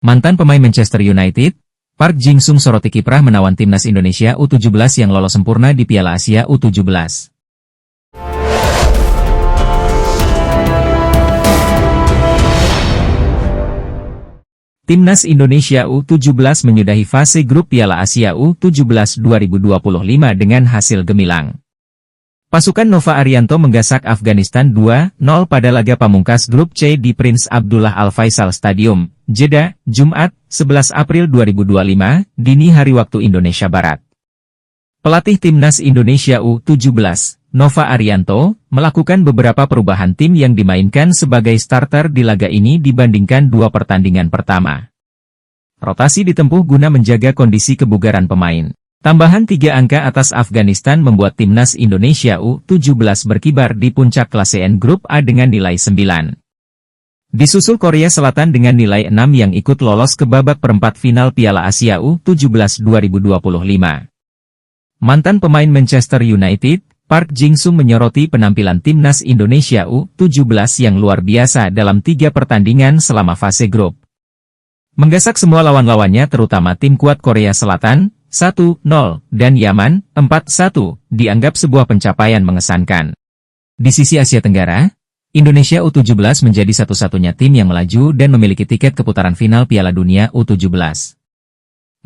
Mantan pemain Manchester United, Park Ji-sung soroti kiprah menawan timnas Indonesia U17 yang lolos sempurna di Piala Asia U17. Timnas Indonesia U17 menyudahi fase grup Piala Asia U17 2025 dengan hasil gemilang. Pasukan Nova Arianto menggasak Afghanistan 2-0 pada laga pamungkas grup C di Prince Abdullah Al Faisal Stadium, Jeddah, Jumat, 11 April 2025, dini hari waktu Indonesia Barat. Pelatih Timnas Indonesia U17, Nova Arianto, melakukan beberapa perubahan tim yang dimainkan sebagai starter di laga ini dibandingkan dua pertandingan pertama. Rotasi ditempuh guna menjaga kondisi kebugaran pemain. Tambahan 3 angka atas Afghanistan membuat Timnas Indonesia U17 berkibar di puncak klasemen grup A dengan nilai 9. Disusul Korea Selatan dengan nilai 6 yang ikut lolos ke babak perempat final Piala Asia U17 2025. Mantan pemain Manchester United, Park Ji-sung menyoroti penampilan Timnas Indonesia U17 yang luar biasa dalam 3 pertandingan selama fase grup. Menggasak semua lawan-lawannya terutama tim kuat Korea Selatan, 1-0, dan Yaman, 4-1, dianggap sebuah pencapaian mengesankan. Di sisi Asia Tenggara, Indonesia U17 menjadi satu-satunya tim yang melaju dan memiliki tiket ke putaran final Piala Dunia U17.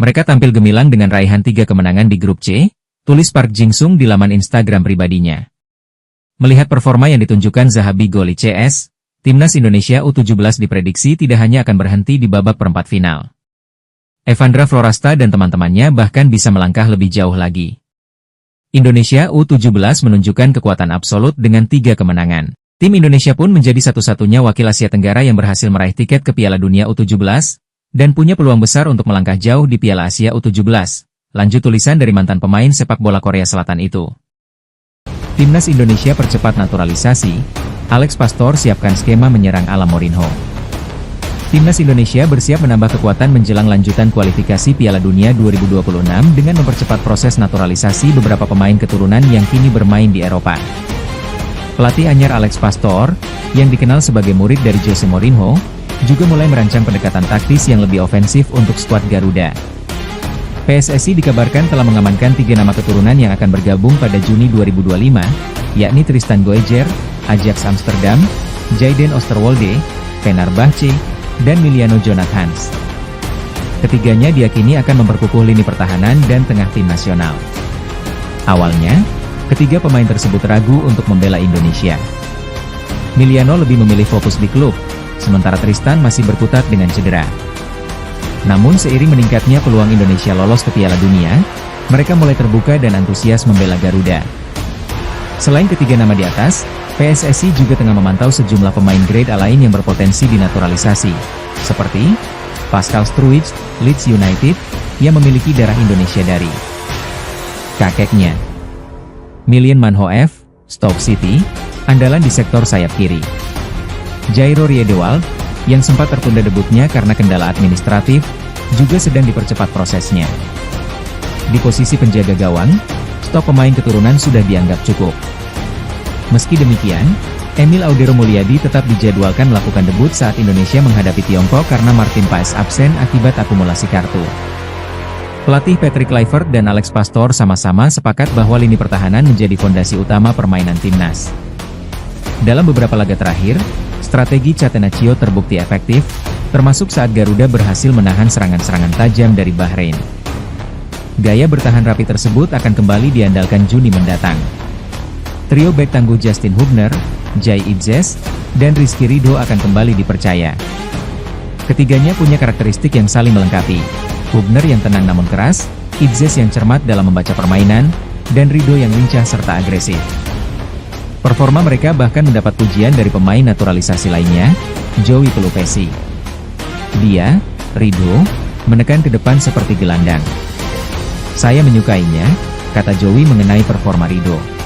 Mereka tampil gemilang dengan raihan 3 kemenangan di grup C, tulis Park Ji-sung di laman Instagram pribadinya. Melihat performa yang ditunjukkan Zahabi Goli CS, Timnas Indonesia U17 diprediksi tidak hanya akan berhenti di babak perempat final. Evandra Florasta dan teman-temannya bahkan bisa melangkah lebih jauh lagi. Indonesia U17 menunjukkan kekuatan absolut dengan 3 kemenangan. Tim Indonesia pun menjadi satu-satunya wakil Asia Tenggara yang berhasil meraih tiket ke Piala Dunia U17, dan punya peluang besar untuk melangkah jauh di Piala Asia U17. Lanjut tulisan dari mantan pemain sepak bola Korea Selatan itu. Timnas Indonesia percepat naturalisasi, Alex Pastor siapkan skema menyerang ala Mourinho. Timnas Indonesia bersiap menambah kekuatan menjelang lanjutan kualifikasi Piala Dunia 2026 dengan mempercepat proses naturalisasi beberapa pemain keturunan yang kini bermain di Eropa. Pelatih anyar Alex Pastor, yang dikenal sebagai murid dari Jose Mourinho, juga mulai merancang pendekatan taktis yang lebih ofensif untuk skuad Garuda. PSSI dikabarkan telah mengamankan 3 nama keturunan yang akan bergabung pada Juni 2025, yakni Tristan Goejer, Ajax Amsterdam, Jayden Oosterwolde, Fenerbahce, dan Miliano Jonathans. Ketiganya diyakini akan memperkukuh lini pertahanan dan tengah tim nasional. Awalnya, ketiga pemain tersebut ragu untuk membela Indonesia. Miliano lebih memilih fokus di klub, sementara Tristan masih berkutat dengan cedera. Namun seiring meningkatnya peluang Indonesia lolos ke Piala Dunia, mereka mulai terbuka dan antusias membela Garuda. Selain ketiga nama di atas, PSSI juga tengah memantau sejumlah pemain grade A lain yang berpotensi dinaturalisasi, seperti Pascal Struijk, Leeds United, yang memiliki darah Indonesia dari kakeknya. Milian Manhoef, Stoke City, andalan di sektor sayap kiri. Jairo Riedewald, yang sempat tertunda debutnya karena kendala administratif, juga sedang dipercepat prosesnya. Di posisi penjaga gawang, stok pemain keturunan sudah dianggap cukup. Meski demikian, Emil Audero Mulyadi tetap dijadwalkan melakukan debut saat Indonesia menghadapi Tiongkok karena Martin Paes absen akibat akumulasi kartu. Pelatih Patrick Kluivert dan Alex Pastor sama-sama sepakat bahwa lini pertahanan menjadi fondasi utama permainan timnas. Dalam beberapa laga terakhir, strategi Catenaccio terbukti efektif, termasuk saat Garuda berhasil menahan serangan-serangan tajam dari Bahrain. Gaya bertahan rapi tersebut akan kembali diandalkan Juni mendatang. Trio bek tangguh Justin Hubner, Jai Idzes, dan Rizky Ridho akan kembali dipercaya. Ketiganya punya karakteristik yang saling melengkapi. Hubner yang tenang namun keras, Idzes yang cermat dalam membaca permainan, dan Ridho yang lincah serta agresif. Performa mereka bahkan mendapat pujian dari pemain naturalisasi lainnya, Joey Pelupesi. Dia, Ridho, menekan ke depan seperti gelandang. Saya menyukainya, kata Joey mengenai performa Ridho.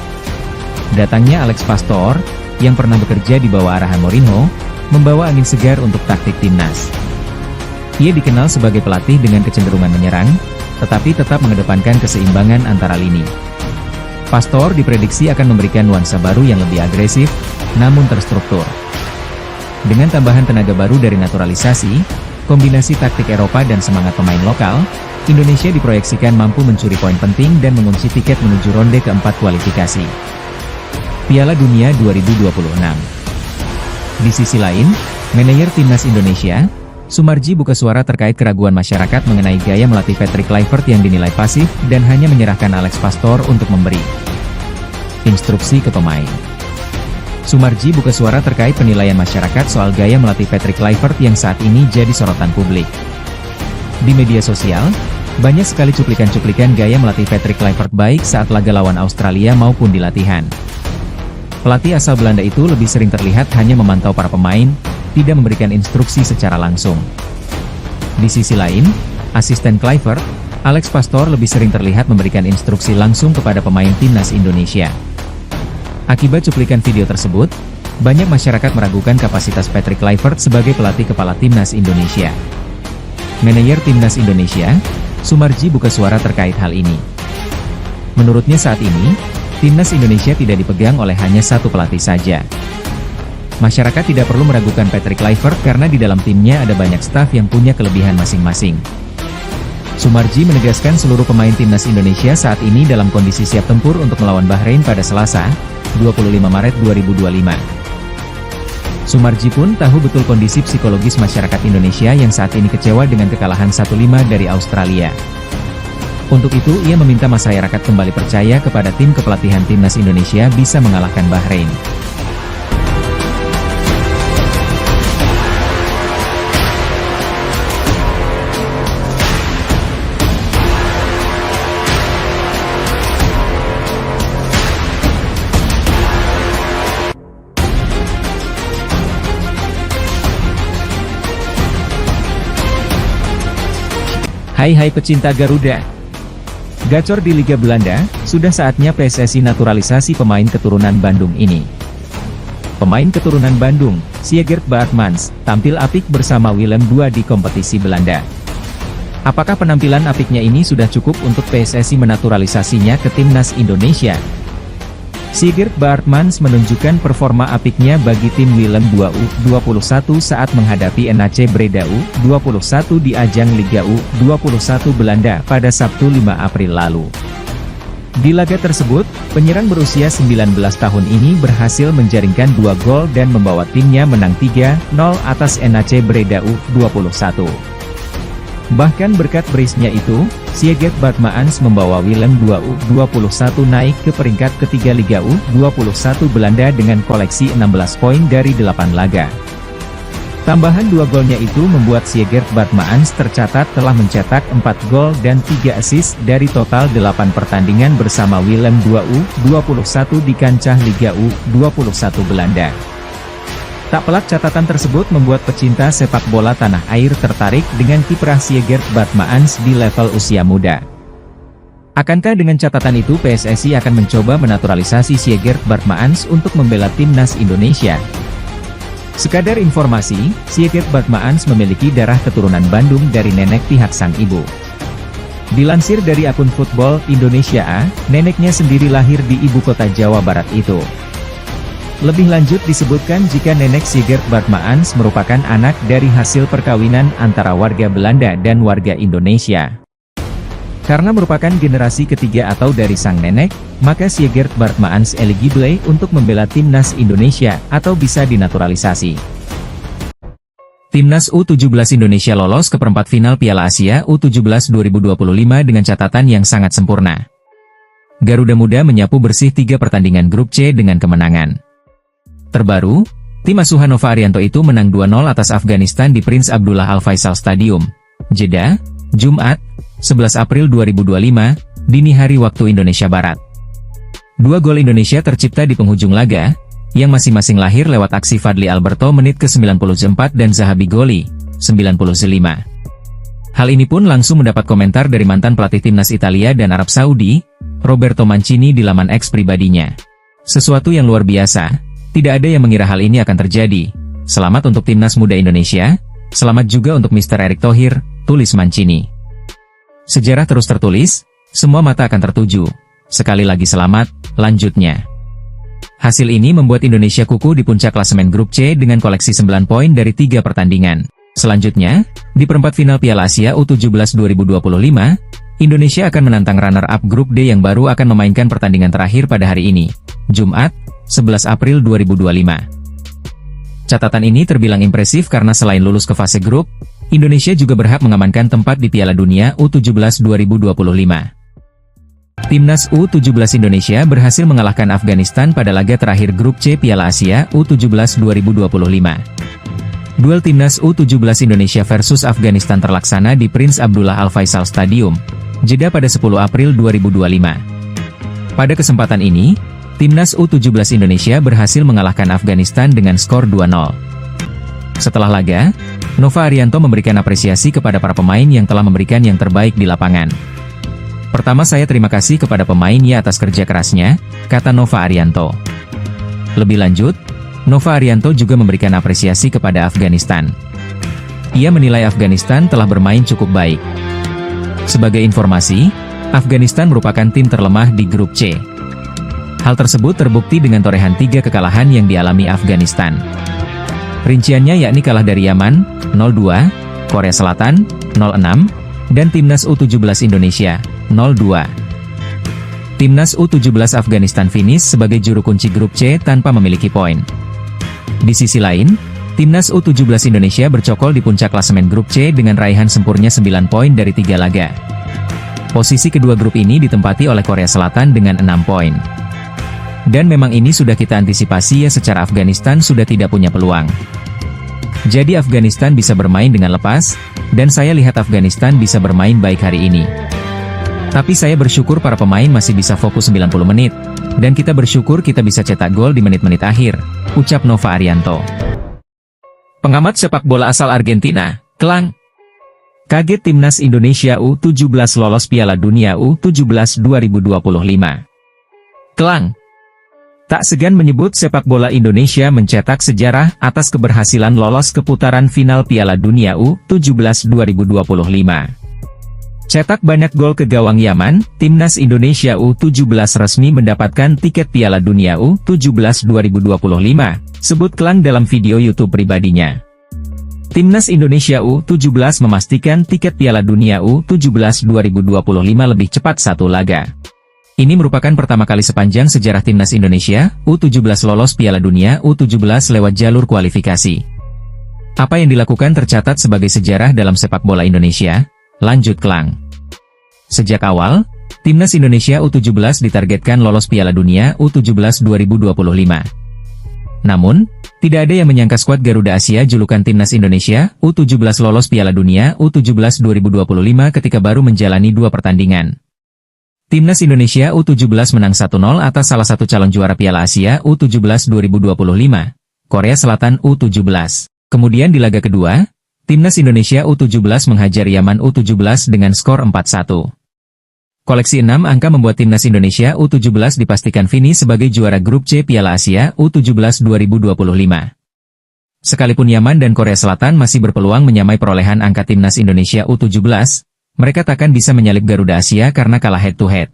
Datangnya Alex Pastor, yang pernah bekerja di bawah arahan Mourinho, membawa angin segar untuk taktik timnas. Ia dikenal sebagai pelatih dengan kecenderungan menyerang, tetapi tetap mengedepankan keseimbangan antara lini. Pastor diprediksi akan memberikan nuansa baru yang lebih agresif, namun terstruktur. Dengan tambahan tenaga baru dari naturalisasi, kombinasi taktik Eropa dan semangat pemain lokal, Indonesia diproyeksikan mampu mencuri poin penting dan mengunci tiket menuju ronde keempat kualifikasi Piala Dunia 2026. Di sisi lain, manajer Timnas Indonesia, Sumarji buka suara terkait keraguan masyarakat mengenai gaya melatih Patrick Kluivert yang dinilai pasif dan hanya menyerahkan Alex Pastoor untuk memberi instruksi ke pemain. Sumarji buka suara terkait penilaian masyarakat soal gaya melatih Patrick Kluivert yang saat ini jadi sorotan publik. Di media sosial, banyak sekali cuplikan-cuplikan gaya melatih Patrick Kluivert baik saat laga lawan Australia maupun di latihan. Pelatih asal Belanda itu lebih sering terlihat hanya memantau para pemain, tidak memberikan instruksi secara langsung. Di sisi lain, asisten Kluivert, Alex Pastoor lebih sering terlihat memberikan instruksi langsung kepada pemain Timnas Indonesia. Akibat cuplikan video tersebut, banyak masyarakat meragukan kapasitas Patrick Kluivert sebagai pelatih kepala Timnas Indonesia. Manajer Timnas Indonesia, Sumarji buka suara terkait hal ini. Menurutnya saat ini, Timnas Indonesia tidak dipegang oleh hanya satu pelatih saja. Masyarakat tidak perlu meragukan Patrick Kluivert karena di dalam timnya ada banyak staf yang punya kelebihan masing-masing. Sumarji menegaskan seluruh pemain Timnas Indonesia saat ini dalam kondisi siap tempur untuk melawan Bahrain pada Selasa, 25 Maret 2025. Sumarji pun tahu betul kondisi psikologis masyarakat Indonesia yang saat ini kecewa dengan kekalahan 1-5 dari Australia. Untuk itu ia meminta masyarakat kembali percaya kepada tim kepelatihan Timnas Indonesia bisa mengalahkan Bahrain. Hai pecinta Garuda. Gacor di Liga Belanda, sudah saatnya PSSI naturalisasi pemain keturunan Bandung ini. Pemain keturunan Bandung, Sjeegerd Baartmans, tampil apik bersama Willem II di kompetisi Belanda. Apakah penampilan apiknya ini sudah cukup untuk PSSI menaturalisasinya ke Timnas Indonesia? Sjeegerd Baartmans menunjukkan performa apiknya bagi tim Willem II U21 saat menghadapi NAC Breda U21 di ajang Liga U21 Belanda pada Sabtu 5 April lalu. Di laga tersebut, penyerang berusia 19 tahun ini berhasil menjaringkan 2 gol dan membawa timnya menang 3-0 atas NAC Breda U21. Bahkan berkat brace-nya itu, Sjeegerd Baartmans membawa Willem II U21 naik ke peringkat ketiga Liga U21 Belanda dengan koleksi 16 poin dari 8 laga. Tambahan 2 golnya itu membuat Sjeegerd Baartmans tercatat telah mencetak 4 gol dan 3 assist dari total 8 pertandingan bersama Willem II U21 di kancah Liga U21 Belanda. Tak pelak catatan tersebut membuat pecinta sepak bola tanah air tertarik dengan kiprah Sjeegerd Baartmans di level usia muda. Akankah dengan catatan itu PSSI akan mencoba menaturalisasi Sjeegerd Baartmans untuk membela Timnas Indonesia? Sekadar informasi, Sjeegerd Baartmans memiliki darah keturunan Bandung dari nenek pihak sang ibu. Dilansir dari akun Football Indonesia A, neneknya sendiri lahir di ibu kota Jawa Barat itu. Lebih lanjut disebutkan jika nenek Sjeegerd Baartmans merupakan anak dari hasil perkawinan antara warga Belanda dan warga Indonesia. Karena merupakan generasi ketiga atau dari sang nenek, maka Sjeegerd Baartmans eligible untuk membela Timnas Indonesia atau bisa dinaturalisasi. Timnas U17 Indonesia lolos ke perempat final Piala Asia U17 2025 dengan catatan yang sangat sempurna. Garuda Muda menyapu bersih 3 pertandingan grup C dengan kemenangan. Terbaru, tim asuhan Nova Arianto itu menang 2-0 atas Afghanistan di Prince Abdullah Al Faisal Stadium, Jeddah, Jumat, 11 April 2025, dini hari waktu Indonesia Barat. 2 gol Indonesia tercipta di penghujung laga, yang masing-masing lahir lewat aksi Fadli Alberto menit ke-94 dan Zahabi Goli, 95. Hal ini pun langsung mendapat komentar dari mantan pelatih timnas Italia dan Arab Saudi, Roberto Mancini di laman X pribadinya. Sesuatu yang luar biasa. Tidak ada yang mengira hal ini akan terjadi. Selamat untuk Timnas Muda Indonesia, selamat juga untuk Mr. Erick Thohir, tulis Mancini. Sejarah terus tertulis, semua mata akan tertuju. Sekali lagi selamat, lanjutnya. Hasil ini membuat Indonesia kukuh di puncak klasemen grup C dengan koleksi 9 poin dari 3 pertandingan. Selanjutnya, di perempat final Piala Asia U17 2025, Indonesia akan menantang runner-up grup D yang baru akan memainkan pertandingan terakhir pada hari ini, Jumat, 11 April 2025. Catatan ini terbilang impresif karena selain lulus ke fase grup, Indonesia juga berhak mengamankan tempat di Piala Dunia U17 2025. Timnas U17 Indonesia berhasil mengalahkan Afghanistan pada laga terakhir grup C Piala Asia U17 2025. Duel Timnas U17 Indonesia versus Afghanistan terlaksana di Prince Abdullah Al Faisal Stadium, Jeddah pada 10 April 2025. Pada kesempatan ini, Timnas U17 Indonesia berhasil mengalahkan Afghanistan dengan skor 2-0. Setelah laga, Nova Arianto memberikan apresiasi kepada para pemain yang telah memberikan yang terbaik di lapangan. Pertama, saya terima kasih kepada pemain ya atas kerja kerasnya, kata Nova Arianto. Lebih lanjut, Nova Arianto juga memberikan apresiasi kepada Afghanistan. Ia menilai Afghanistan telah bermain cukup baik. Sebagai informasi, Afghanistan merupakan tim terlemah di grup C. Hal tersebut terbukti dengan torehan 3 kekalahan yang dialami Afghanistan. Rinciannya yakni kalah dari Yaman, 0-2, Korea Selatan, 0-6, dan Timnas U17 Indonesia, 0-2. Timnas U17 Afghanistan finish sebagai juru kunci grup C tanpa memiliki poin. Di sisi lain, Timnas U17 Indonesia bercokol di puncak klasemen grup C dengan raihan sempurna 9 poin dari 3 laga. Posisi kedua grup ini ditempati oleh Korea Selatan dengan 6 poin. Dan memang ini sudah kita antisipasi ya, secara Afghanistan sudah tidak punya peluang. Jadi Afghanistan bisa bermain dengan lepas, dan saya lihat Afghanistan bisa bermain baik hari ini. Tapi saya bersyukur para pemain masih bisa fokus 90 menit, dan kita bersyukur kita bisa cetak gol di menit-menit akhir, ucap Nova Arianto. Pengamat sepak bola asal Argentina, Klang. Kaget Timnas Indonesia U17 lolos Piala Dunia U17 2025. Klang tak segan menyebut sepak bola Indonesia mencetak sejarah atas keberhasilan lolos ke putaran final Piala Dunia U17 2025. Cetak banyak gol ke gawang Yaman, Timnas Indonesia U17 resmi mendapatkan tiket Piala Dunia U17 2025, sebut Klang dalam video YouTube pribadinya. Timnas Indonesia U17 memastikan tiket Piala Dunia U17 2025 lebih cepat 1 laga. Ini merupakan pertama kali sepanjang sejarah Timnas Indonesia U17 lolos Piala Dunia U17 lewat jalur kualifikasi. Apa yang dilakukan tercatat sebagai sejarah dalam sepak bola Indonesia, lanjut Klang. Sejak awal, Timnas Indonesia U17 ditargetkan lolos Piala Dunia U17 2025. Namun, tidak ada yang menyangka skuad Garuda Asia julukan Timnas Indonesia U17 lolos Piala Dunia U17 2025 ketika baru menjalani 2 pertandingan. Timnas Indonesia U17 menang 1-0 atas salah satu calon juara Piala Asia U17 2025, Korea Selatan U17. Kemudian di laga kedua, Timnas Indonesia U17 menghajar Yaman U17 dengan skor 4-1. Koleksi 6 angka membuat Timnas Indonesia U17 dipastikan finish sebagai juara grup C Piala Asia U17 2025. Sekalipun Yaman dan Korea Selatan masih berpeluang menyamai perolehan angka Timnas Indonesia U17, mereka takkan bisa menyalip Garuda Asia karena kalah head-to-head.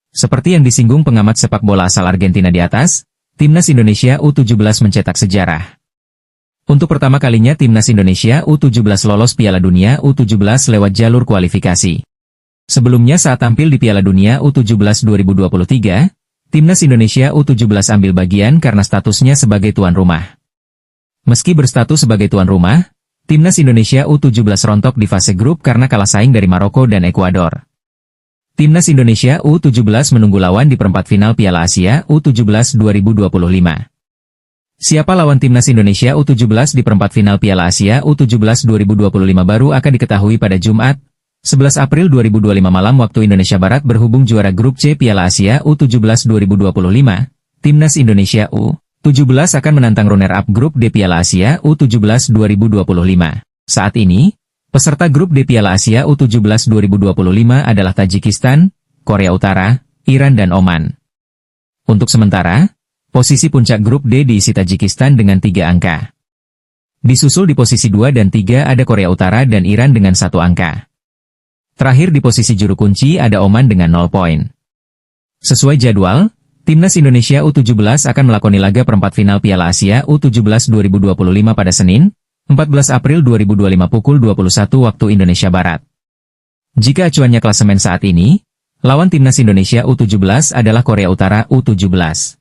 Seperti yang disinggung pengamat sepak bola asal Argentina di atas, Timnas Indonesia U17 mencetak sejarah. Untuk pertama kalinya Timnas Indonesia U17 lolos Piala Dunia U17 lewat jalur kualifikasi. Sebelumnya saat tampil di Piala Dunia U17 2023, Timnas Indonesia U17 ambil bagian karena statusnya sebagai tuan rumah. Meski berstatus sebagai tuan rumah, Timnas Indonesia U17 rontok di fase grup karena kalah saing dari Maroko dan Ekuador. Timnas Indonesia U17 menunggu lawan di perempat final Piala Asia U17 2025. Siapa lawan Timnas Indonesia U17 di perempat final Piala Asia U17 2025 baru akan diketahui pada Jumat, 11 April 2025 malam waktu Indonesia Barat berhubung juara grup C Piala Asia U17 2025, Timnas Indonesia U17 akan menantang runner-up grup D Piala Asia U17 2025. Saat ini, peserta grup D Piala Asia U17 2025 adalah Tajikistan, Korea Utara, Iran dan Oman. Untuk sementara, posisi puncak grup D diisi Tajikistan dengan 3 angka. Disusul di posisi 2 dan 3 ada Korea Utara dan Iran dengan 1 angka. Terakhir di posisi juru kunci ada Oman dengan 0 poin. Sesuai jadwal, Timnas Indonesia U17 akan melakoni laga perempat final Piala Asia U17 2025 pada Senin, 14 April 2025 pukul 21 waktu Indonesia Barat. Jika acuannya klasemen saat ini, lawan timnas Indonesia U17 adalah Korea Utara U17.